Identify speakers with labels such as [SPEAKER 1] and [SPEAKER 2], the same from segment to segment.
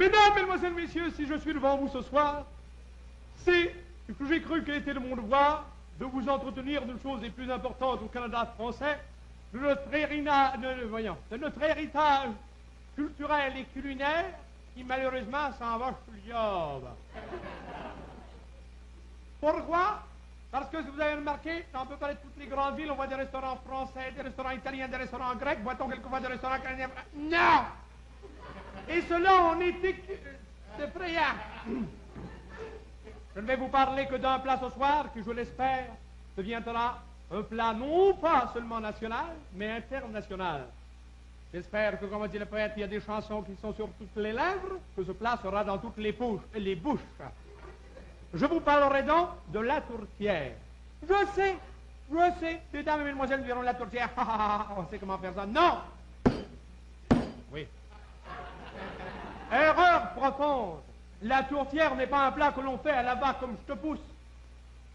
[SPEAKER 1] Mesdames, Mesdemoiselles, Messieurs, si je suis devant vous ce soir, c'est que j'ai cru qu'il était de mon devoir de vous entretenir d'une chose des plus importantes au Canada français, de notre héritage culturel et culinaire qui malheureusement s'en va sous le diable. Pourquoi? Parce que si vous avez remarqué, dans à peu près toutes les grandes villes, on voit des restaurants français, des restaurants italiens, des restaurants grecs, voit-on quelquefois des restaurants canadiens? Non! Et cela en est effrayant. Je ne vais vous parler que d'un plat ce soir qui, je l'espère, deviendra un plat non pas seulement national, mais international. J'espère que, comme dit le poète, il y a des chansons qui sont sur toutes les lèvres, que ce plat sera dans toutes les bouches. Je vous parlerai donc de la tourtière. Je sais, mesdames et mesdemoiselles, nous diront la tourtière, on sait comment faire ça. Non! Oui. Erreur profonde. La tourtière n'est pas un plat que l'on fait à la vache comme je te pousse.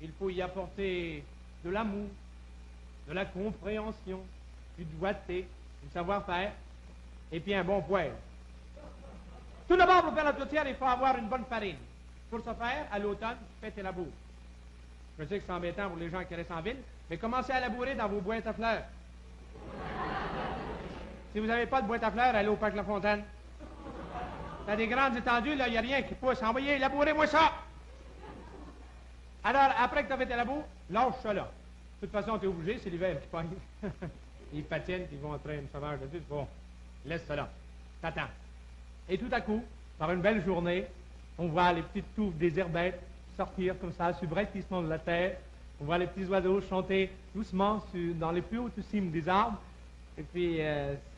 [SPEAKER 1] Il faut y apporter de l'amour, de la compréhension, du doigté, du savoir-faire, et puis un bon poêle. Tout d'abord, pour faire la tourtière, il faut avoir une bonne farine. Pour ce faire, à l'automne, faites et labour. Je sais que c'est embêtant pour les gens qui restent en ville, mais commencez à labourer dans vos boîtes à fleurs. Si vous n'avez pas de boîte à fleurs, allez au parc La Fontaine. Dans des grandes étendues, là, il n'y a rien qui pousse. Envoyez, labourez-moi ça! Alors, après que tu as fait tes labours, lâche ça là. De toute façon, tu es obligé, c'est l'hiver qui pogne. Ils patinent, ils vont entrer une sauvage dessus. Bon, laisse ça là. T'attends. Et tout à coup, par une belle journée, on voit les petites touffes des herbettes sortir comme ça, subrepticement de la terre. On voit les petits oiseaux chanter doucement dans les plus hautes cimes des arbres. Et puis,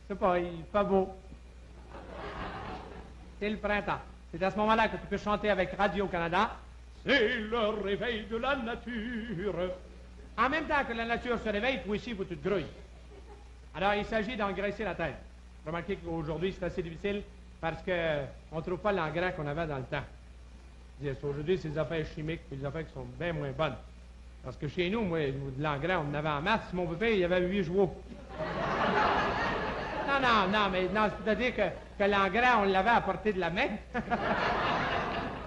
[SPEAKER 1] c'est pas, il fait pas beau. C'est le printemps. C'est à ce moment-là que tu peux chanter avec Radio-Canada. C'est le réveil de la nature. En même temps que la nature se réveille, toi ici, vous te grouilles. Alors, il s'agit d'engraisser la terre. Remarquez qu'aujourd'hui, c'est assez difficile parce qu'on ne trouve pas l'engrais qu'on avait dans le temps. Aujourd'hui, c'est des affaires chimiques et des affaires qui sont bien moins bonnes. Parce que chez nous, moi, de l'engrais, on en avait en masse. Mon bébé, il y avait 8 chevaux. Non, c'est-à-dire que l'engrais, on l'avait à portée de la main.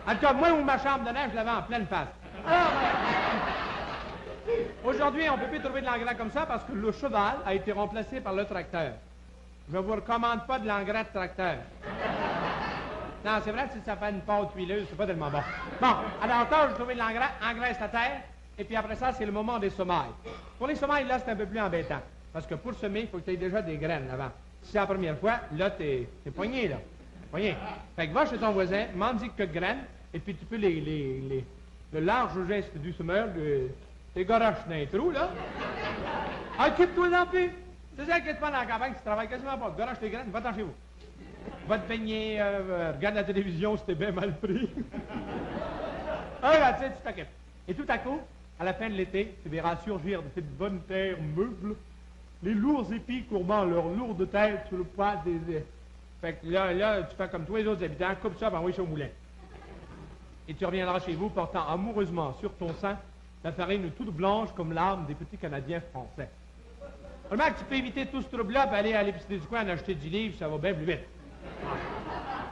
[SPEAKER 1] En tout cas, moi ou ma chambre de neige, je l'avais en pleine face. Alors, aujourd'hui, on ne peut plus trouver de l'engrais comme ça parce que le cheval a été remplacé par le tracteur. Je ne vous recommande pas de l'engrais de tracteur. Non, c'est vrai que si ça fait une pâte huileuse, c'est pas tellement bon. Bon, alors, tard, j'ai trouvé de l'engrais, engraisse la terre, et puis après ça, c'est le moment des semailles. Pour les semailles, là, c'est un peu plus embêtant. Parce que pour semer, il faut que tu aies déjà des graines avant. Si c'est la première fois, là, t'es poigné, là. Poigné. Fait que va chez ton voisin, m'en-dit quelques graines, et puis tu peux le large geste du semeur, les goroches dans les trous, là. Occupe-toi d'en plus. Tu sais, inquiète pas dans la campagne, tu travailles quasiment pas. Goroche tes graines, va-t'en chez vous. Va te baigner, regarde la télévision, c'était bien mal pris. Regarde, tu t'occupes. Et tout à coup, à la fin de l'été, tu verras surgir de cette bonne terre meuble les lourds épis courbant leur lourde tête sur le poids des... Fait que là, tu fais comme tous les autres habitants, coupe ça, ben oui, au moulin. Et tu reviendras chez vous portant amoureusement sur ton sein la farine toute blanche comme l'âme des petits Canadiens français. Remarque, tu peux éviter tout ce trouble-là, puis aller à l'épicerie du coin en acheter 10 livres, ça va bien plus vite.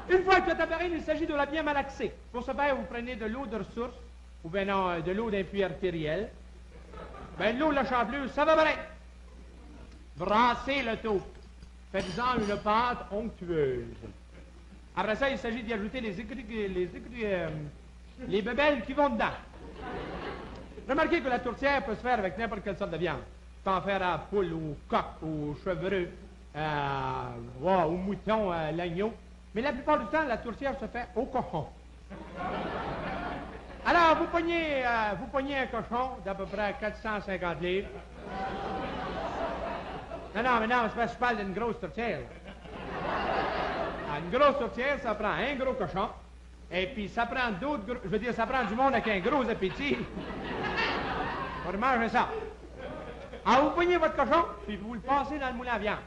[SPEAKER 1] Une fois que tu as ta farine, il s'agit de la bien malaxer. Pour ce faire, vous prenez de l'eau de ressource, ou bien non, de l'eau d'un puits artériel. Ben, de l'eau de la chanteleuse, ça va bien. Brassez le tout. Faites-en une pâte onctueuse. Après ça, il s'agit d'y ajouter les bébelles qui vont dedans. Remarquez que la tourtière peut se faire avec n'importe quelle sorte de viande. Tu peux en faire à poule, ou coq, ou chevreux, au mouton, à l'agneau. Mais la plupart du temps, la tourtière se fait au cochon. Alors, vous pognez un cochon d'à peu près 450 livres. Non, c'est parce que je parle d'une grosse tourtière. Une grosse tourtière, ça prend un gros cochon, et puis ça prend d'autres gros... Je veux dire, ça prend du monde avec un gros appétit pour manger ça. Alors, vous pognez votre cochon, puis vous le passez dans le moulin à viande.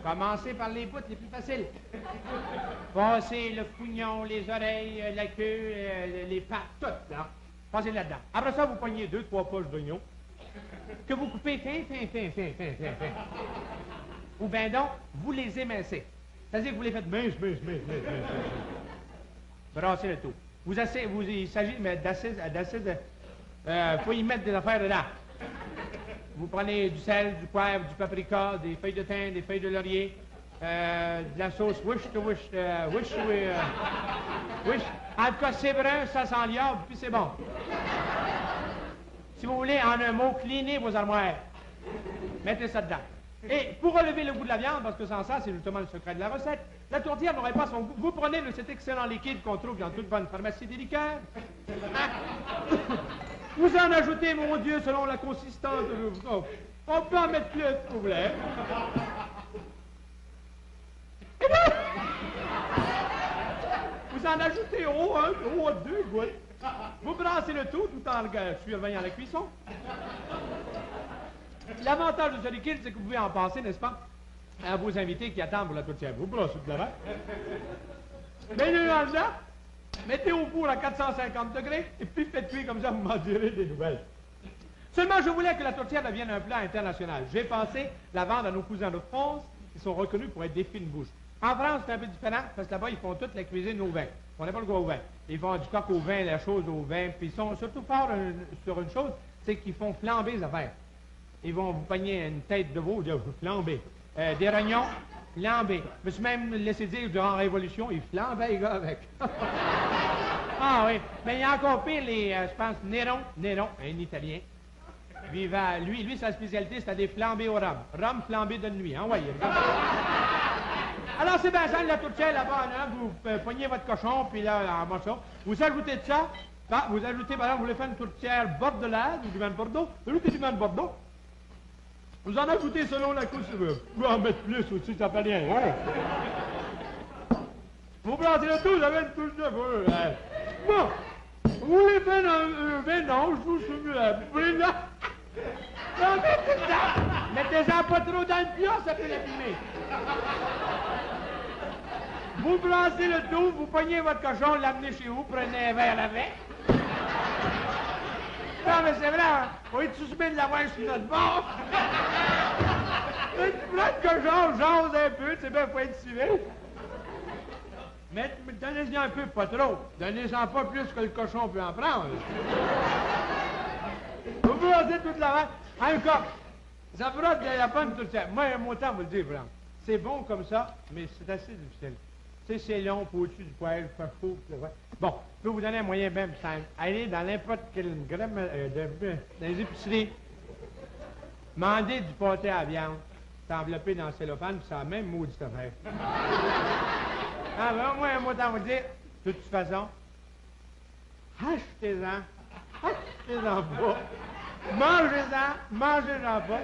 [SPEAKER 1] Commencez par les bouts les plus faciles. Passez le fougnon, les oreilles, la queue, les pattes, tout, là. Passez là-dedans. Après ça, vous pognez 2-3 poches d'oignons que vous coupez fin. Ou bien donc, vous les émincez. C'est-à-dire que vous les faites mince. Brassez le tout. Il s'agit d'assises, faut y mettre des affaires dedans. Vous prenez du sel, du poivre, du paprika, des feuilles de thym, des feuilles de laurier, de la sauce wish. En tout cas, c'est brun, ça sent l'iable, puis c'est bon. Si vous voulez, en un mot, cleanez vos armoires. Mettez ça dedans. Et pour relever le goût de la viande, parce que sans ça, c'est justement le secret de la recette, la tourtière n'aurait pas son goût. Vous prenez cet excellent liquide qu'on trouve dans toute bonne pharmacie des liqueurs. Hein? Vous en ajoutez, mon Dieu, selon la consistance de... On peut en mettre plus, si vous voulez. Et là, vous en ajoutez au 2 gouttes. Vous brassez le tout en surveillant la cuisson. L'avantage de ce liquide, c'est que vous pouvez en passer, n'est-ce pas, à vos invités qui attendent pour la tourtière. Vous brassez de l'avant. Mettez-le dans le dedans, mettez au four à 450 degrés, et puis faites cuire comme ça, vous m'en direz des nouvelles. Seulement, je voulais que la tourtière devienne un plat international. J'ai pensé la vendre à nos cousins de France, qui sont reconnus pour être des fines bouches. En France, c'est un peu différent, parce que là-bas, ils font toute la cuisine au vin. On n'a pas le goût au vin. Ils font du coq au vin, la chose au vin, puis ils sont surtout forts sur une chose, c'est qu'ils font flamber les affaires. Ils vont vous pogner une tête de veau, flamber. Des rognons, flambés. Je me suis même laissé dire durant la Révolution, ils flambaient les gars avec. Ah oui, mais il y a encore pire, je pense, Néron, un Italien. Lui, sa spécialité, c'était des flambés au rhum. Rhum flambé de nuit, hein, voyez. Alors, c'est bien ça, la tourtière, là-bas, hein, vous pognez votre cochon, puis là, en morceaux. Vous ajoutez de ça, vous ajoutez, par exemple, vous voulez faire une tourtière bordelaise, ou du vin de Bordeaux, vous ajoutez du vin de Bordeaux. Vous en ajoutez selon la couche, vous pouvez en mettre plus aussi, ça fait rien, hein. Vous plantez le tout, vous avez une touche de feu, hein. Bon, vous voulez faire un vin d'ange, vous voulez là. Non, mettez-en pas trop dans le plat, ça peut l'abîmer. Vous brassez le tout, vous pognez votre cochon, l'amenez chez vous, prenez un verre avec. Non, mais c'est vrai, hein? On est tous bien de l'avoir sur notre bord. Tu prends le cochon, jase un peu, c'est bien, faut être civil. Mais donnez-en un peu, pas trop. Donnez-en pas plus que le cochon peut en prendre. Vous brassez toute la vache. Encore, ça fera de la bonne tourtière. Moi, mon temps, vous le dire, Blanc. C'est bon comme ça, mais c'est assez difficile. Tu sais, c'est long, pour au-dessus du poêle, pas chaud, bon, je peux vous donner un moyen bien simple. Allez dans n'importe quelle dans les épiceries, demandez du pâté à viande, c'est enveloppé dans le cellophane, puis ça a la même maudite affaire. Ah ben, moi, un mot à vous dire, de toute façon, achetez-en pas, mangez-en pas.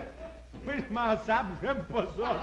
[SPEAKER 1] Moi, je m'en sape, j'aime pas ça.